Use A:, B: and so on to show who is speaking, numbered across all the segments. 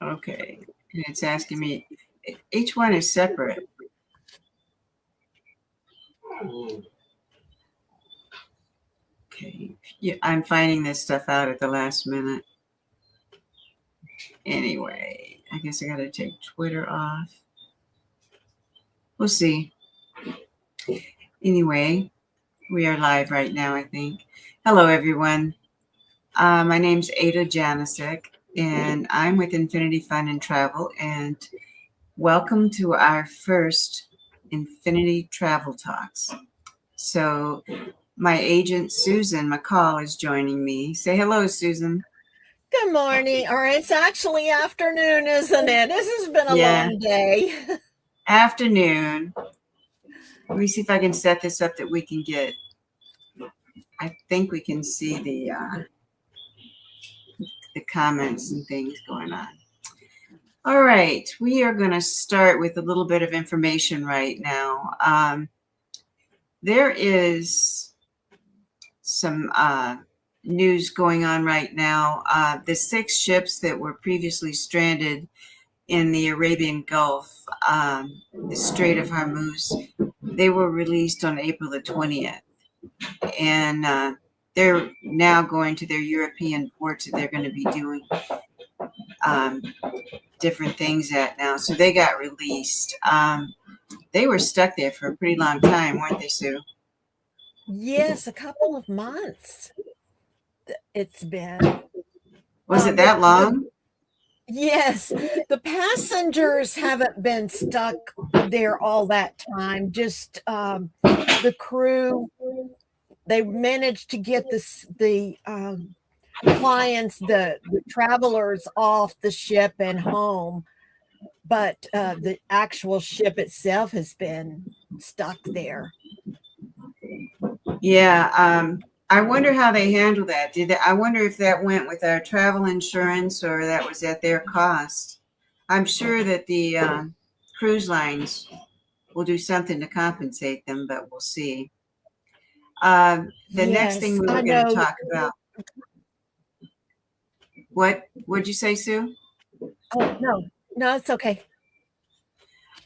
A: Okay. And it's asking me, each one is separate. Okay. Yeah, I'm finding this stuff out at the last minute. Anyway, I guess I got to take Twitter off. We'll see. Anyway, we are live right now, I think. Hello, everyone. My name's Ada Janicek, and I'm with Infinity Fun and Travel, and welcome to our first Infinity Travel Talks. So my agent, Susan McCall, is joining me. Say hello, Susan.
B: Good morning. Or it's actually afternoon, isn't it? This has been a long day.
A: Afternoon. Let me see if I can set this up that we can get. I think we can see the comments and things going on. All right, we are going to start with a little bit of information right now. There is some news going on right now. The 6 ships that were previously stranded in the Arabian Gulf, the Strait of Hormuz, they were released on April the 20th. And they're now going to their European ports that they're going to be doing different things at now. So they got released. They were stuck there for a pretty long time, weren't they, Sue?
B: Yes, a couple of months it's been.
A: Was it that long?
B: Yes, the passengers haven't been stuck there all that time. Just the crew, they managed to get the clients, the travelers off the ship and home, but the actual ship itself has been stuck there.
A: Yeah, I wonder how they handle that. I wonder if that went with our travel insurance or that was at their cost. I'm sure that the cruise lines will do something to compensate them, but we'll see. The next thing we were going to talk about. What'd you say, Sue?
B: Oh, no, it's okay.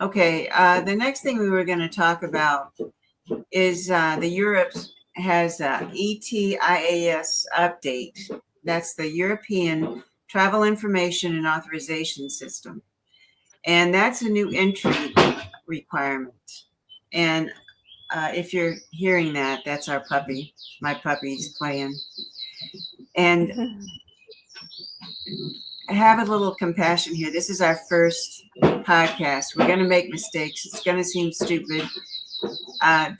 A: Okay, the next thing we were going to talk about is the Europe has a ETIAS update. That's the European Travel Information and Authorization System. And that's a new entry requirement. And if you're hearing that, that's our puppy. My puppy's playing. And have a little compassion here. This is our first podcast. We're going to make mistakes. It's going to seem stupid.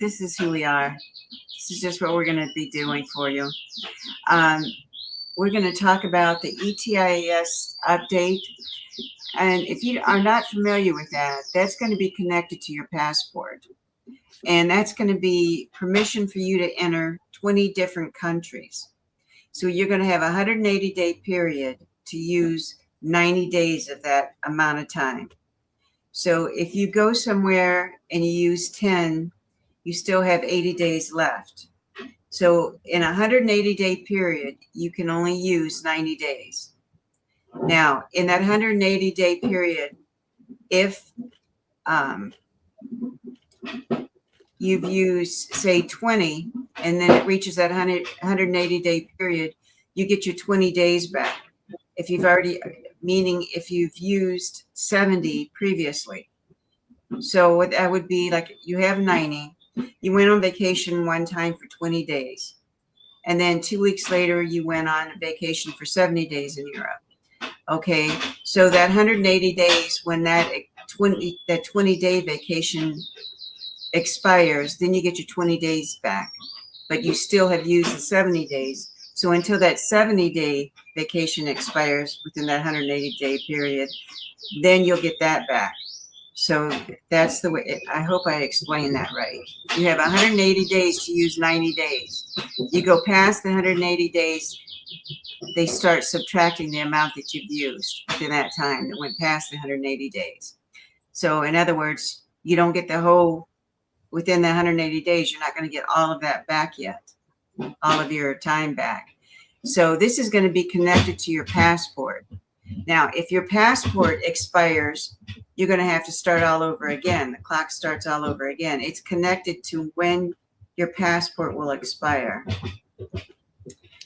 A: This is who we are. This is just what we're going to be doing for you. We're going to talk about the ETIAS update. And if you are not familiar with that, that's going to be connected to your passport. And that's going to be permission for you to enter 20 different countries. So you're going to have a 180-day period to use 90 days of that amount of time. So if you go somewhere and you use 10, you still have 80 days left. So in a 180-day period, you can only use 90 days. Now, in that 180-day period, if you've used, say, 20, and then it reaches that 180-day period, you get your 20 days back. If you've used 70 previously. So what that would be like, you have 90. You went on vacation one time for 20 days. And then 2 weeks later, you went on a vacation for 70 days in Europe. Okay, so that 180 days, when that 20-day vacation expires, then you get your 20 days back. But you still have used the 70 days. So until that 70-day vacation expires within that 180-day period, then you'll get that back. So that's the way. I hope I explained that right. You have 180 days to use 90 days. You go past the 180 days, they start subtracting the amount that you've used within that time that went past the 180 days. So in other words, you don't get the whole, within the 180 days, you're not going to get all of that back yet, all of your time back. So this is going to be connected to your passport. Now, if your passport expires, you're going to have to start all over again. The clock starts all over again. It's connected to when your passport will expire.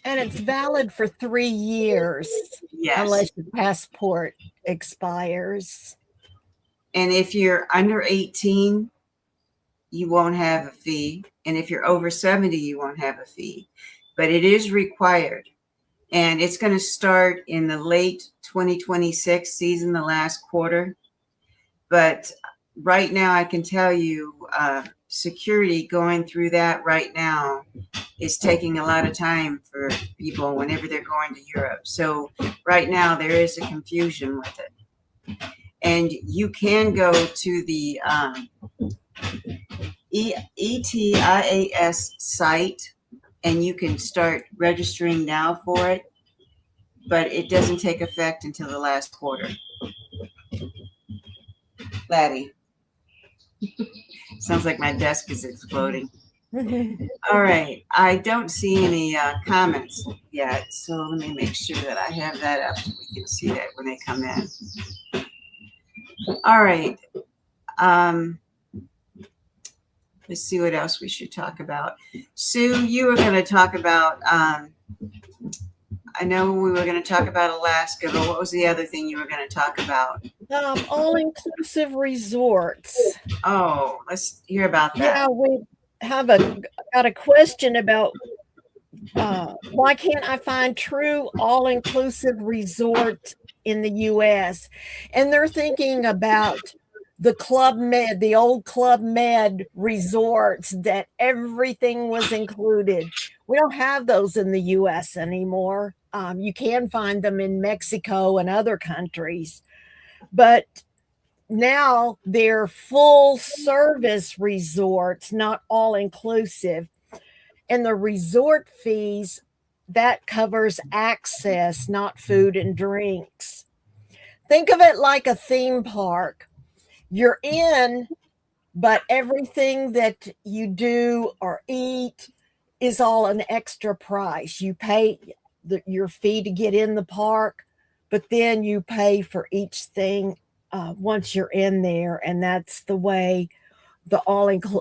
B: And it's valid for 3 years
A: Yes.
B: unless your passport expires.
A: And if you're under 18, you won't have a fee. And if you're over 70, you won't have a fee. But it is required. And it's going to start in the late 2026 season, the last quarter. But right now, I can tell you, security going through that right now is taking a lot of time for people whenever they're going to Europe. So right now, there is a confusion with it. And you can go to the ETIAS site, and you can start registering now for it, but it doesn't take effect until the last quarter. Laddie. Sounds like my desk is exploding. All right. I don't see any comments yet, so let me make sure that I have that up so we can see that when they come in. All right. Let's see what else we should talk about. Sue, you were going to talk about, I know we were going to talk about Alaska, but what was the other thing you were going to talk about?
B: All-inclusive resorts.
A: Oh, let's hear about that.
B: Yeah, we have got a question about why can't I find true all-inclusive resorts in the U.S.? And they're thinking about the Club Med, the old Club Med resorts that everything was included. We don't have those in the U.S. anymore. You can find them in Mexico and other countries, but now they're full service resorts, not all inclusive. And the resort fees, that covers access, not food and drinks. Think of it like a theme park. You're in, but everything that you do or eat is all an extra price. You pay your fee to get in the park, but then you pay for each thing once you're in there. And that's the way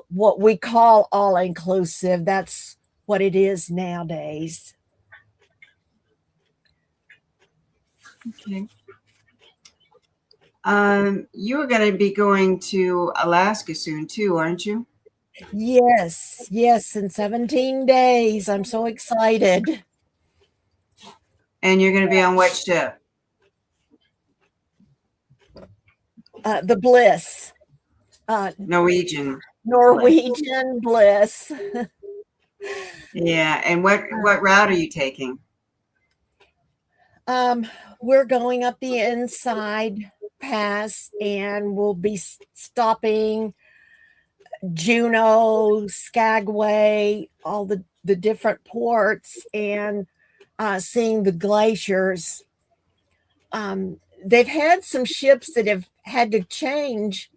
B: what we call all inclusive, that's what it is nowadays.
A: Okay. You are going to be going to Alaska soon too, aren't you?
B: Yes, in 17 days. I'm so excited.
A: And you're going to be on what ship?
B: The Bliss.
A: Norwegian
B: Bliss.
A: Yeah. And what route are you taking?
B: We're going up the Inside Pass, and we'll be stopping Juneau, Skagway, all the different ports, and seeing the glaciers. They've had some ships that have had to change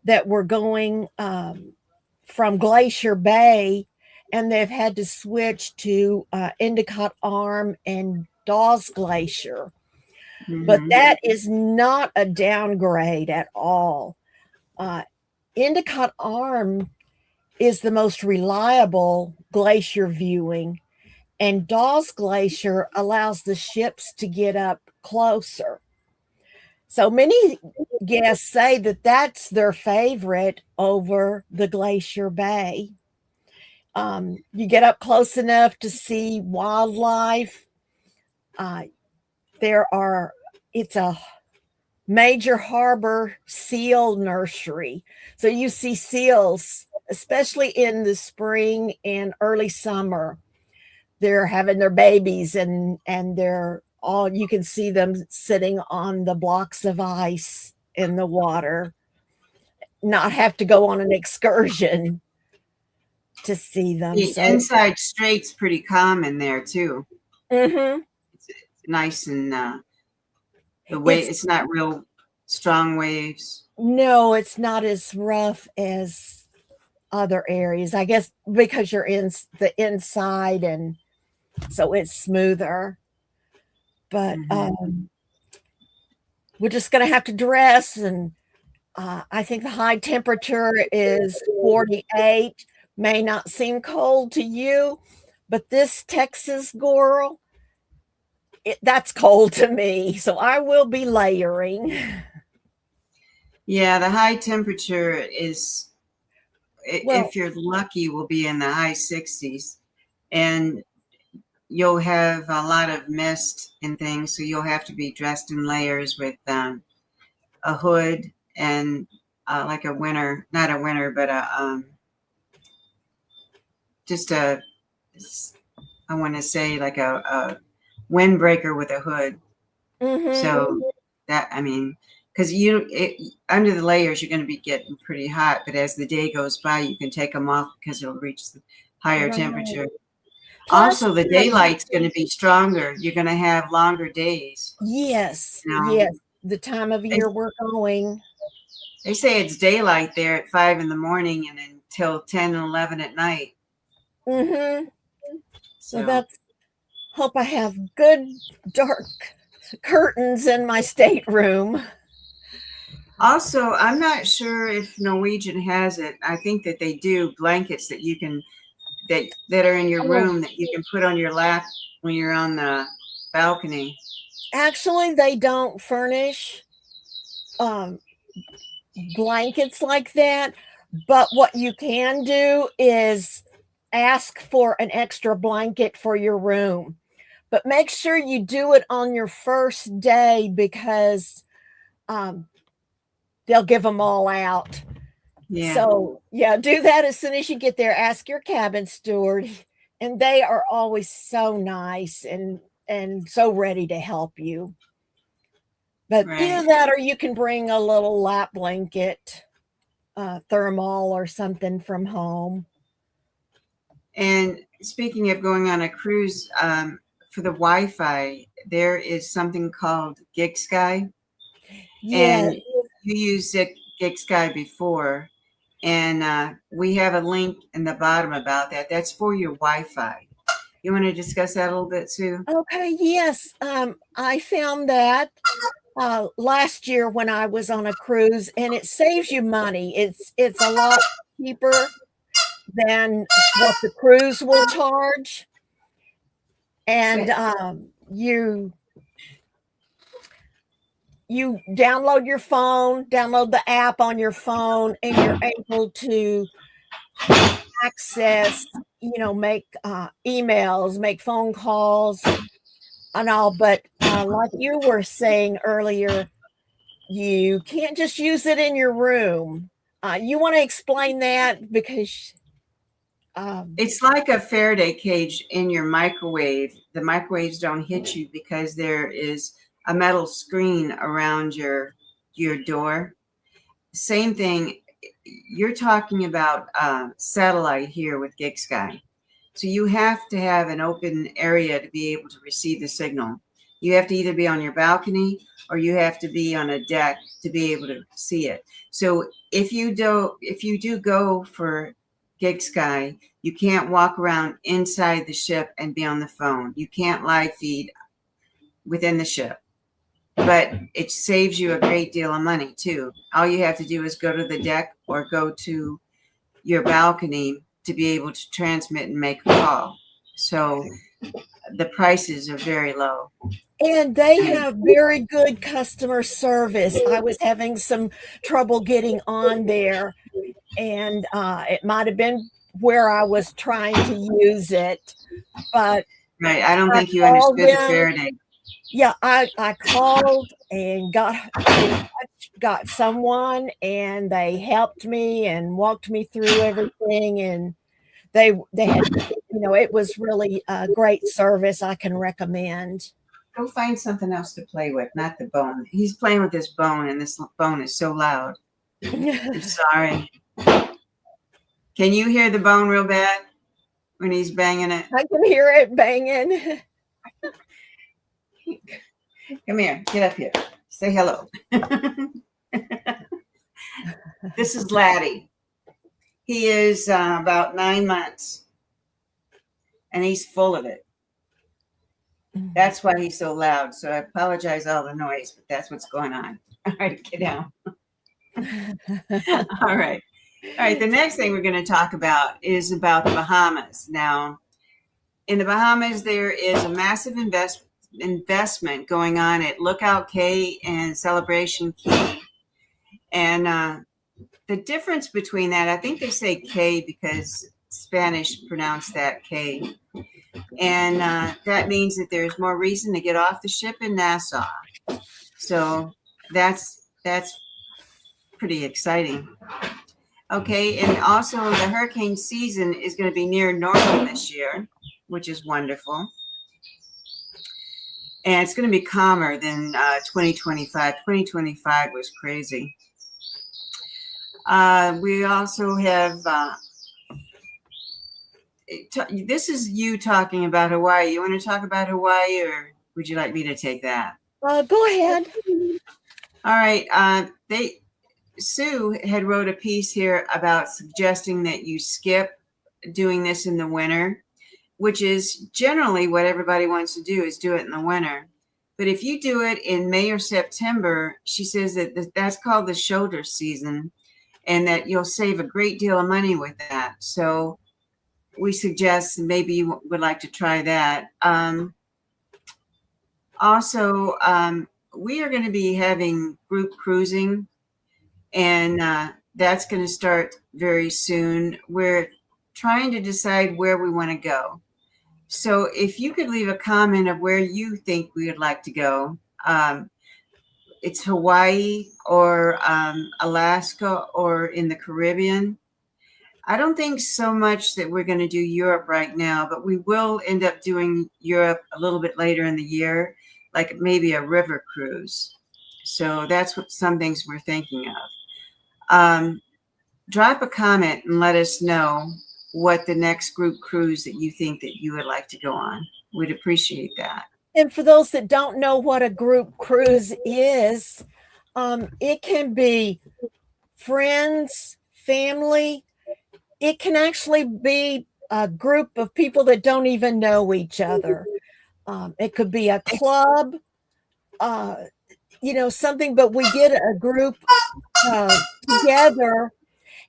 B: that were going from Glacier Bay, and they've had to switch to Endicott Arm and Dawes Glacier. Mm-hmm. But that is not a downgrade at all. Endicott Arm is the most reliable glacier viewing, and Dawes Glacier allows the ships to get up closer. So many guests say that that's their favorite over the Glacier Bay. You get up close enough to see wildlife. It's a major harbor seal nursery. So you see seals, especially in the spring and early summer. They're having their babies, and they're all, you can see them sitting on the blocks of ice in the water, not have to go on an excursion to see them.
A: The Inside Strait's pretty calm in there too.
B: Mm-hmm.
A: It's nice, and the way it's not real strong waves.
B: No, it's not as rough as other areas, I guess, because you're in the inside, and so it's smoother. But we're just going to have to dress. And I think the high temperature is 48. May not seem cold to you, but this Texas girl, that's cold to me. So I will be layering.
A: Yeah, the high temperature is,
B: Well,
A: if you're lucky, will be in the high 60s. And you'll have a lot of mist and things, so you'll have to be dressed in layers with a hood and like a winter, not a winter, but just a, I want to say like a windbreaker with a hood. So that, I mean, because under the layers, you're going to be getting pretty hot, but as the day goes by, you can take them off because it'll reach the higher
B: right.
A: temperature.
B: Plus,
A: Also, the daylight's going to be stronger. You're going to have longer days.
B: yes,
A: You know?
B: yes. The time of year we're going.
A: They say it's daylight there at 5 in the morning and until 10 and 11 at night.
B: So that's, hope I have good dark curtains in my stateroom.
A: Also, I'm not sure if Norwegian has it. I think that they do, blankets that you can, that are in your room that you can put on your lap when you're on the balcony.
B: Actually, they don't furnish blankets like that, but what you can do is ask for an extra blanket for your room. But make sure you do it on your first day, because they'll give them all out.
A: Yeah.
B: So yeah, do that as soon as you get there. Ask your cabin steward, and they are always so nice and so ready to help you. But either that, or you can bring a little lap blanket, thermal or something from home.
A: And speaking of going on a cruise, for the Wi-Fi, there is something called Gigsky.
B: Yeah.
A: And you used Gigsky before, and we have a link in the bottom about that. That's for your Wi-Fi. You want to discuss that a little bit, Sue?
B: Okay. Yes. I found that last year when I was on a cruise, and it saves you money. It's a lot cheaper than what the cruise will charge. And you download your phone, download the app on your phone, and you're able to access, make emails, make phone calls and all. But like you were saying earlier, you can't just use it in your room. You want to explain that? Because
A: it's like a Faraday cage in your microwave. The microwaves don't hit you because there is a metal screen around your door. Same thing. You're talking about satellite here with Gigsky. So you have to have an open area to be able to receive the signal. You have to either be on your balcony or you have to be on a deck to be able to see it. So if you do go for Gigsky, you can't walk around inside the ship and be on the phone. You can't live feed within the ship. But it saves you a great deal of money too. All you have to do is go to the deck or go to your balcony to be able to transmit and make a call. So the prices are very low.
B: And they have very good customer service. I was having some trouble getting on there, and it might have been where I was trying to use it, but
A: right. I don't think you understood the Faraday.
B: Yeah, I called and got someone, and they helped me and walked me through everything, and they had, it was really a great service. I can recommend.
A: Go find something else to play with, not the bone. He's playing with this bone, and this bone is so loud. I'm sorry. Can you hear the bone real bad when he's banging it?
B: I can hear it banging.
A: Come here. Get up here. Say hello. This is Laddie. He is about 9 months, and he's full of it. That's why he's so loud. So I apologize all the noise, but that's what's going on. All right, get down. All right. All right. The next thing we're going to talk about is about the Bahamas. Now, in the Bahamas, there is a massive investment going on at Lookout Cay and Celebration Key. And the difference between that, I think they say K because Spanish pronounced that K. And that means that there's more reason to get off the ship in Nassau. So that's pretty exciting. Okay, and also the hurricane season is going to be near normal this year, which is wonderful. And it's going to be calmer than 2025. 2025 was crazy. We also have, this is you talking about Hawaii. You want to talk about Hawaii, or would you like me to take that?
B: Go ahead.
A: All right. Sue had wrote a piece here about suggesting that you skip doing this in the winter, which is generally what everybody wants to do, is do it in the winter. But if you do it in May or September, she says that that's called the shoulder season, and that you'll save a great deal of money with that. So we suggest maybe you would like to try that. Also, we are going to be having group cruising, and that's going to start very soon. We're trying to decide where we want to go. So if you could leave a comment of where you think we would like to go, it's Hawaii or Alaska or in the Caribbean. I don't think so much that we're going to do Europe right now, but we will end up doing Europe a little bit later in the year, like maybe a river cruise. So that's what some things we're thinking of. Drop a comment and let us know what the next group cruise that you think that you would like to go on. We'd appreciate that.
B: And for those that don't know what a group cruise is, it can be friends, family. It can actually be a group of people that don't even know each other. It could be a club, something, but we get a group together,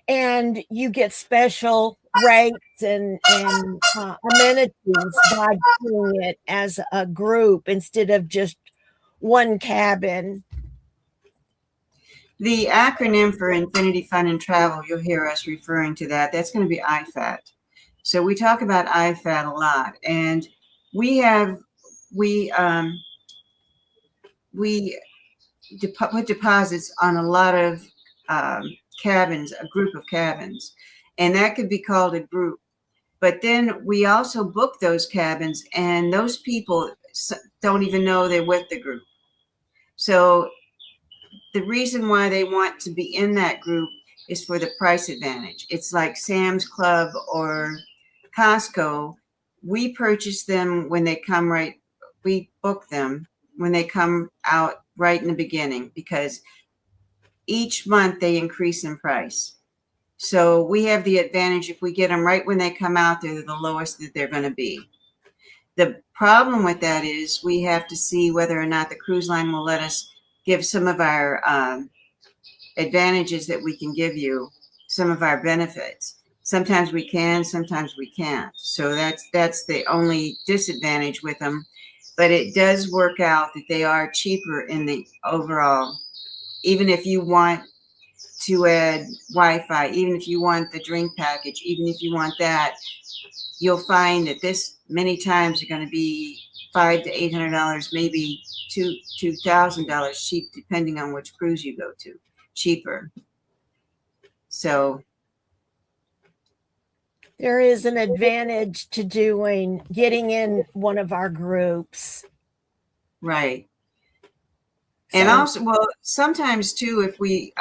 B: and you get special rates and amenities by doing it as a group instead of just one cabin.
A: The acronym for Infinity Fun and Travel, you'll hear us referring to that. That's going to be IFAT. So we talk about IFAT a lot, and we put deposits on a lot of cabins, a group of cabins, and that could be called a group. But then we also book those cabins, and those people don't even know they're with the group. So the reason why they want to be in that group is for the price advantage. It's like Sam's Club or Costco. We purchase them when they come we book them when they come out right in the beginning, because each month they increase in price. So we have the advantage. If we get them right when they come out, they're the lowest that they're going to be. The problem with that is we have to see whether or not the cruise line will let us give some of our advantages that we can give you, some of our benefits. Sometimes we can, sometimes we can't. So that's the only disadvantage with them. But it does work out that they are cheaper in the overall. Even if you want to add Wi-Fi, even if you want the drink package, even if you want that, you'll find that this many times are going to be $500 to $800, maybe $2,000 cheap, depending on which cruise you go to, cheaper. So
B: there is an advantage to getting in one of our groups.
A: Right. And also, well, sometimes too, if we,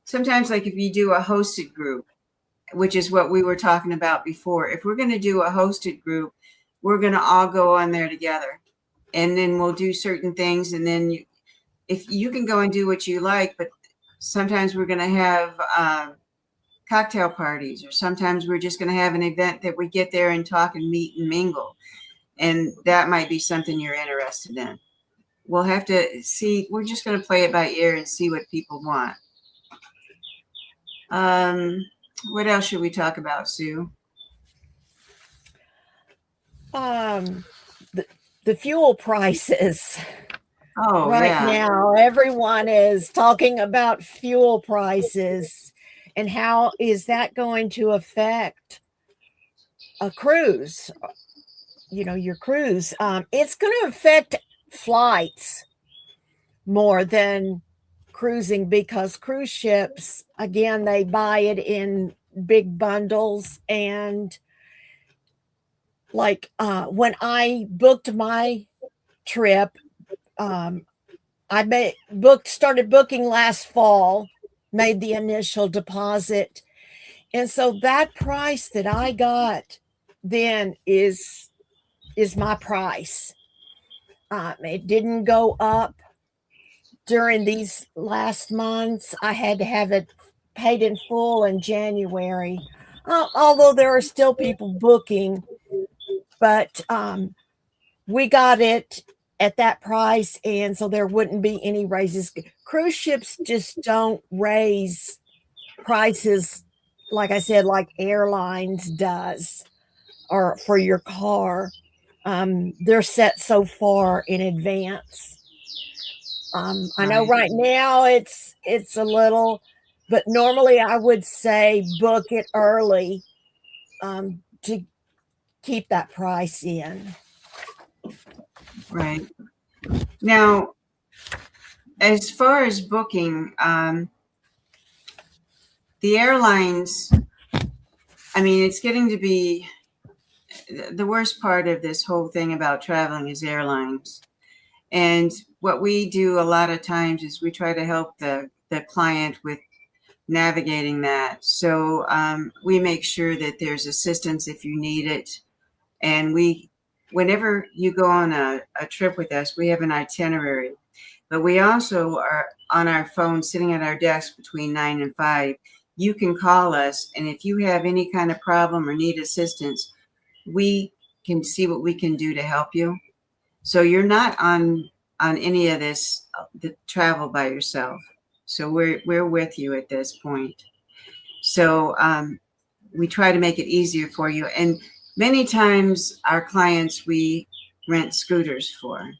A: sometimes like if you do a hosted group, which is what we were talking about before, if we're going to do a hosted group, we're going to all go on there together, and then we'll do certain things. And then if you can go and do what you like, but sometimes we're going to have cocktail parties, or sometimes we're just going to have an event that we get there and talk and meet and mingle. and that might be something you're interested in. We'll have to see. We're just going to play it by ear and see what people want. What else should we talk about, Sue?
B: The fuel prices.
A: Oh,
B: right
A: yeah.
B: now, everyone is talking about fuel prices and how is that going to affect a cruise, your cruise. It's going to affect flights more than cruising, because cruise ships, again, they buy it in big bundles. And like when I booked my trip, I started booking last fall, made the initial deposit. And so that price that I got then is my price. It didn't go up during these last months. I had to have it paid in full in January, although there are still people booking. But we got it at that price, and so there wouldn't be any raises. Cruise ships just don't raise prices, like I said, like airlines does, or for your car. They're set so far in advance. I know right now it's a little, but normally I would say book it early to keep that price in.
A: Right. Now, as far as booking, the airlines, I mean, it's getting to be the worst part of this whole thing about traveling is airlines. And what we do a lot of times is we try to help the client with navigating that. So we make sure that there's assistance if you need it. And whenever you go on a trip with us, we have an itinerary. But we also are on our phone sitting at our desk between 9 and 5. You can call us, and if you have any kind of problem or need assistance, we can see what we can do to help you. So you're not on any of this the travel by yourself. So we're with you at this point. So we try to make it easier for you. And many times our clients we rent scooters for,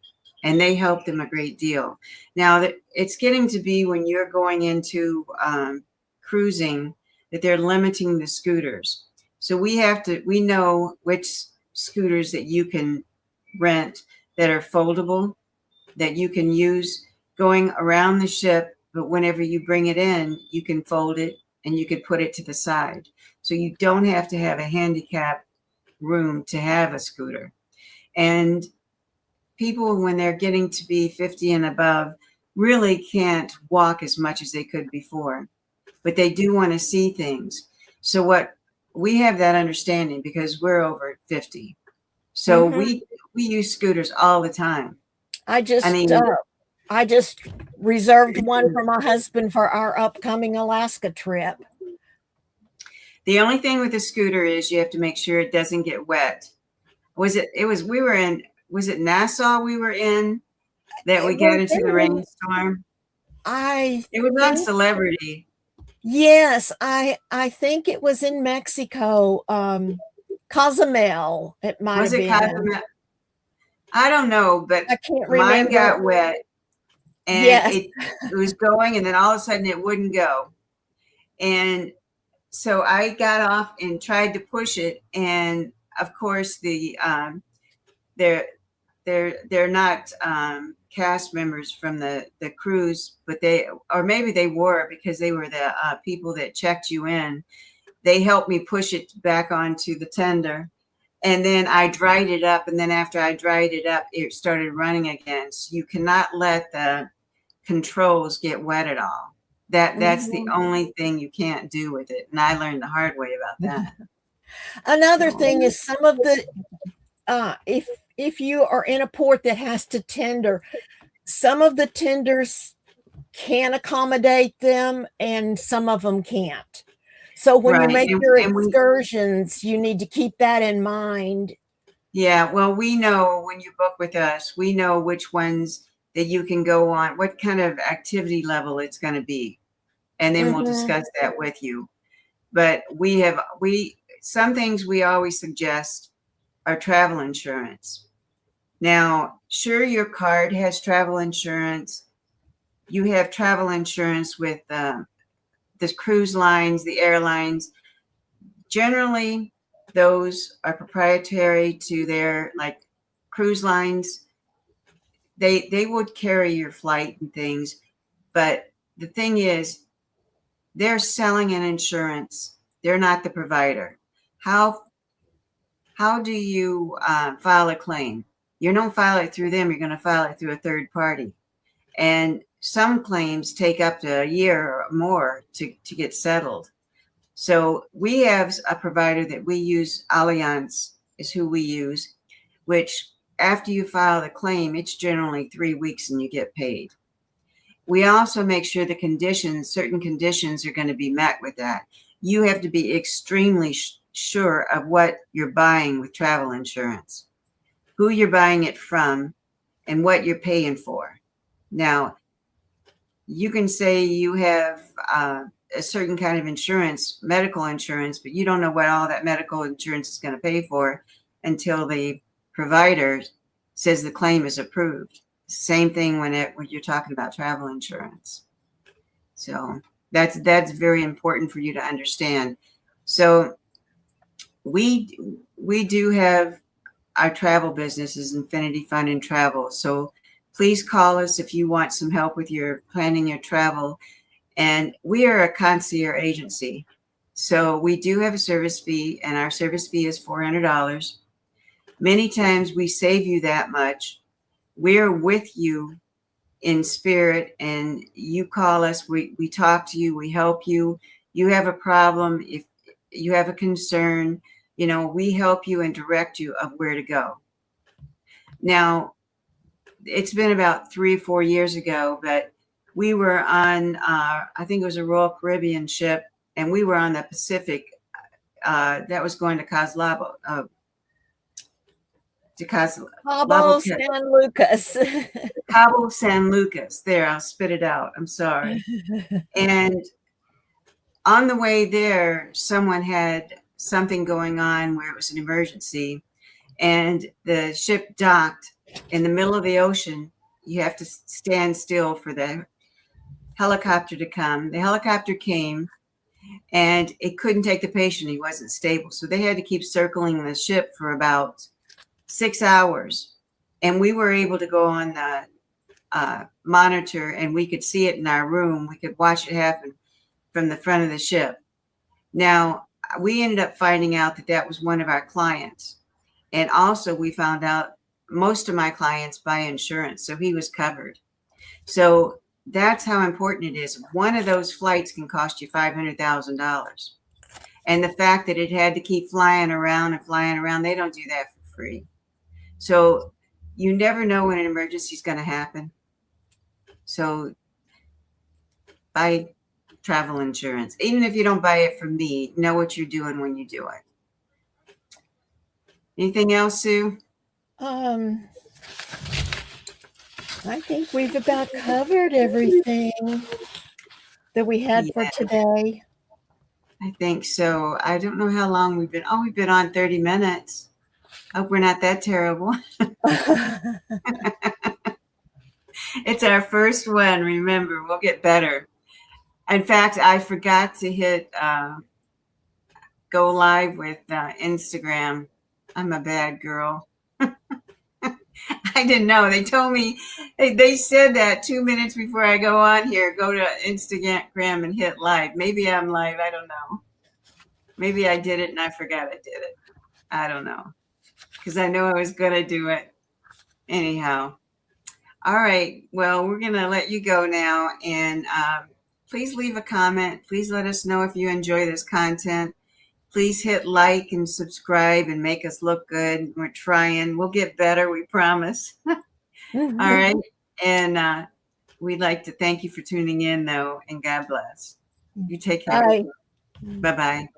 A: and they help them a great deal. Now it's getting to be when you're going into cruising that they're limiting the scooters. So we know which scooters that you can rent that are foldable, that you can use going around the ship, but whenever you bring it in, you can fold it and you could put it to the side. So you don't have to have a handicap room to have a scooter. And people, when they're getting to be 50 and above, really can't walk as much as they could before, but they do want to see things. So what we have that understanding because we're over 50. So we use scooters all the time.
B: I just reserved one for my husband for our upcoming Alaska trip.
A: The only thing with the scooter is you have to make sure it doesn't get wet. Was it Nassau we were in that we got into the rainstorm? It was on Celebrity.
B: Yes, I think it was in Mexico. Cozumel, it might have been. Cozumel?
A: I don't know, but
B: I can't remember.
A: Mine got wet, and yes. it was going, and then all of a sudden it wouldn't go. And so I got off and tried to push it, and of course they're not cast members from the cruise, but maybe they were because they were the people that checked you in. They helped me push it back onto the tender, and then I dried it up. And then after I dried it up, it started running again. So you cannot let the controls get wet at all. That's the only thing you can't do with it. And I learned the hard way about that.
B: Another thing is some of the if you are in a port that has to tender, some of the tenders can accommodate them and some of them can't. So when you make your excursions, you need to keep that in mind.
A: Yeah, well, we know when you book with us, we know which ones that you can go on, what kind of activity level it's going to be. And then we'll
B: Mm-hmm.
A: discuss that with you. But some things we always suggest are travel insurance. Now, sure, your card has travel insurance. You have travel insurance with the cruise lines, the airlines. Generally, those are proprietary to their, like, cruise lines. They would carry your flight and things, but the thing is, they're selling an insurance. They're not the provider. How do you file a claim? You don't file it through them. You're going to file it through a third party. And some claims take up to a year or more to get settled. So we have a provider that we use, Allianz is who we use, which after you file the claim, it's generally 3 weeks and you get paid. We also make sure certain conditions are going to be met with that. You have to be extremely sure of what you're buying with travel insurance, who you're buying it from, and what you're paying for. Now, you can say you have a certain kind of insurance, medical insurance, but you don't know what all that medical insurance is going to pay for until the provider says the claim is approved. Same thing when you're talking about travel insurance. So that's very important for you to understand. So we do have our travel business is Infinity Fund and Travel. So please call us if you want some help with your planning your travel. And we are a concierge agency. So we do have a service fee, and our service fee is $400. Many times we save you that much. We're with you in spirit, and you call us, we talk to you, we help you. You have a problem, if you have a concern, we help you and direct you of where to go. Now, it's been about 3 or 4 years ago, but we were on, I think it was a Royal Caribbean ship, and we were on the Pacific that was going to
B: Cabo San Lucas.
A: Cabo San Lucas. There, I'll spit it out. I'm sorry. And on the way there, someone had something going on where it was an emergency, and the ship docked in the middle of the ocean. You have to stand still for the helicopter to come. The helicopter came, and it couldn't take the patient. He wasn't stable. So they had to keep circling the ship for about 6 hours. And we were able to go on the monitor, and we could see it in our room. We could watch it happen from the front of the ship. Now, we ended up finding out that that was one of our clients. And also we found out most of my clients buy insurance, so he was covered. So that's how important it is. One of those flights can cost you $500,000. And the fact that it had to keep flying around, they don't do that for free. So you never know when an emergency is going to happen. So buy travel insurance. Even if you don't buy it from me, know what you're doing when you do it. Anything else, Sue?
B: I think we've about covered everything that we had for today.
A: I think so. I don't know how long we've been. Oh, we've been on 30 minutes. Hope we're not that terrible. It's our first one. Remember, we'll get better. In fact, I forgot to hit go live with Instagram. I'm a bad girl. I didn't know. They told me, they said that 2 minutes before I go on here, go to Instagram and hit live. Maybe I'm live. I don't know. Maybe I did it and I forgot I did it. I don't know. Because I know I was going to do it. Anyhow. All right. Well, we're going to let you go now. And please leave a comment. Please let us know if you enjoy this content. Please hit like and subscribe and make us look good. We're trying. We'll get better, we promise.
B: Mm-hmm.
A: All right. And we'd like to thank you for tuning in, though, and God bless. You take care.
B: Bye.
A: Bye-bye.